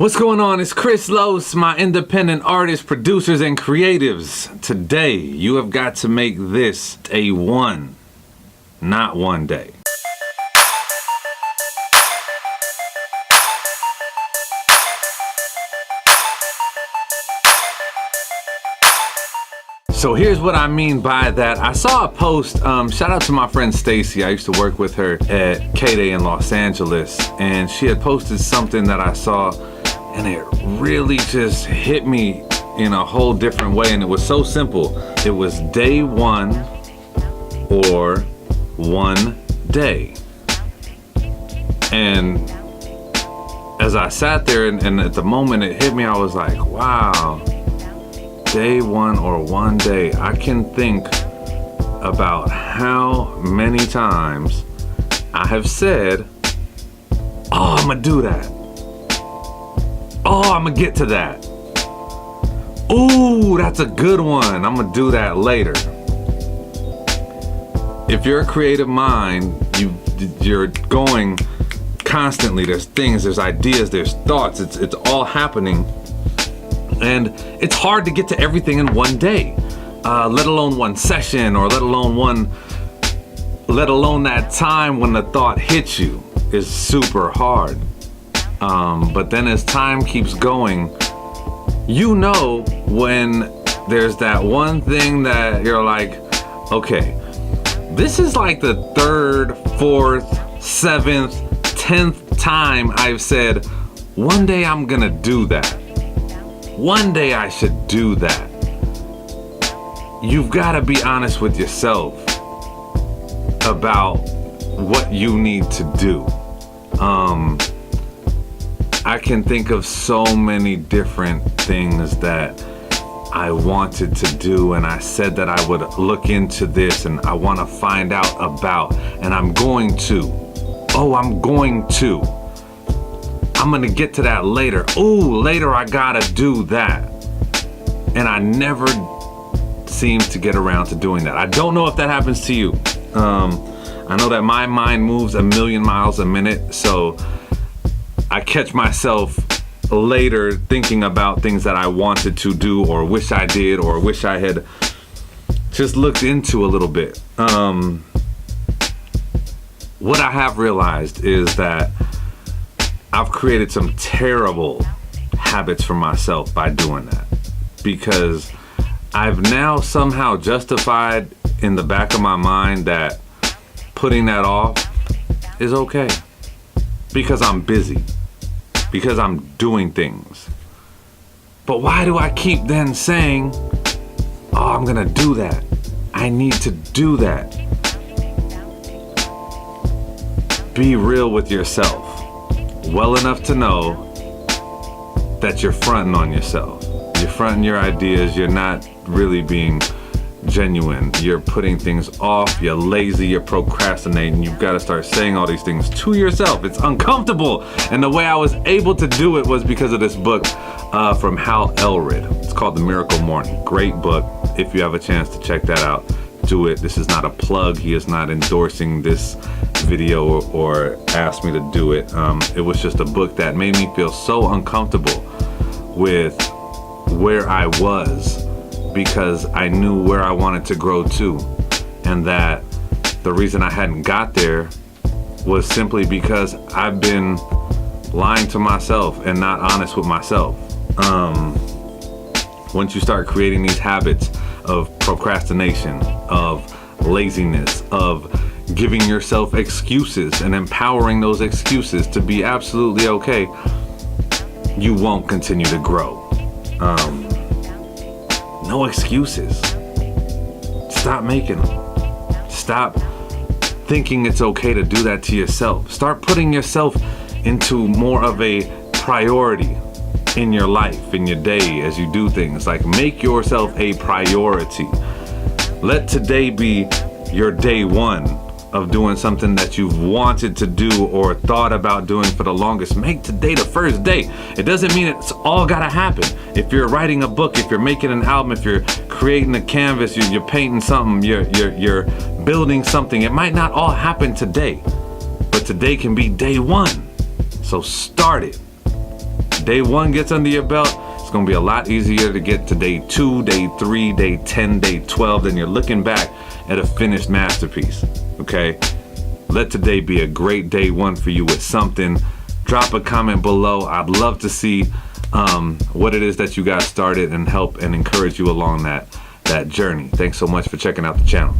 What's going on? It's Chris Los, my independent artists, producers, and creatives. Today, you have got to make this a one, not one day. So here's what I mean by that. I saw a post, shout out to my friend Stacy. I used to work with her at K-Day in Los Angeles, and she had posted something that I saw, and it really just hit me in a whole different way, and it was so simple. It was day one or one day. And as I sat there and at the moment it hit me, I was like, wow. Day one or one day. I can think about how many times I have said, oh, I'm gonna do that. Oh, I'm gonna get to that. Ooh, that's a good one. I'm gonna do that later. If you're a creative mind, you're going constantly. There's things, there's ideas, there's thoughts. It's all happening. And it's hard to get to everything in one day, let alone one session, or let alone that time when the thought hits you is super hard. But then as time keeps going, you know when there's that one thing that you're like, okay, this is like the third, fourth, seventh, 10th time I've said, one day I'm gonna do that. One day I should do that. You've got to be honest with yourself about what you need to do. I can think of so many different things that I wanted to do, and I said that I would look into this and I want to find out about, and I'm going to. Oh, I'm going to. I'm gonna get to that later. Ooh, later I gotta do that. And I never seem to get around to doing that. I don't know if that happens to you. I know that my mind moves a million miles a minute, so I catch myself later thinking about things that I wanted to do, or wish I did, or wish I had just looked into a little bit. What I have realized is that I've created some terrible habits for myself by doing that, because I've now somehow justified in the back of my mind that putting that off is okay, because I'm busy, because I'm doing things. But why do I keep then saying, oh, I'm gonna do that, I need to do that? Be real with yourself well enough to know that you're fronting on yourself. You're fronting your ideas. You're not really being genuine. You're putting things off. You're lazy. You're procrastinating. You've got to start saying all these things to yourself. It's uncomfortable. And the way I was able to do it was because of this book from Hal Elrod. It's called The Miracle Morning. Great book. If you have a chance to check that out, do it. This is not a plug. He is not endorsing this video or asked me to do it. It was just a book that made me feel so uncomfortable with where I was, because I knew where I wanted to grow to, and that the reason I hadn't got there was simply because I've been lying to myself and not honest with myself. Once you start creating these habits of procrastination, of laziness, of giving yourself excuses and empowering those excuses to be absolutely okay, you won't continue to grow. No excuses. Stop making them. Stop thinking it's okay to do that to yourself. Start putting yourself into more of a priority in your life, in your day, as you do things. Like, make yourself a priority. Let today be your day one of doing something that you've wanted to do or thought about doing for the longest. Make today the first day. It doesn't mean it's all gotta happen. If you're writing a book, if you're making an album, if you're creating a canvas, you're painting something, you're building something, it might not all happen today, but today can be day one. So start it. day 1 gets under your belt, it's gonna be a lot easier to get to day 2, day 3, day 10, day 12, then you're looking back at a finished masterpiece, okay? Let today be a great day 1 for you with something. Drop a comment below. I'd love to see what it is that you got started and help and encourage you along that journey. Thanks so much for checking out the channel.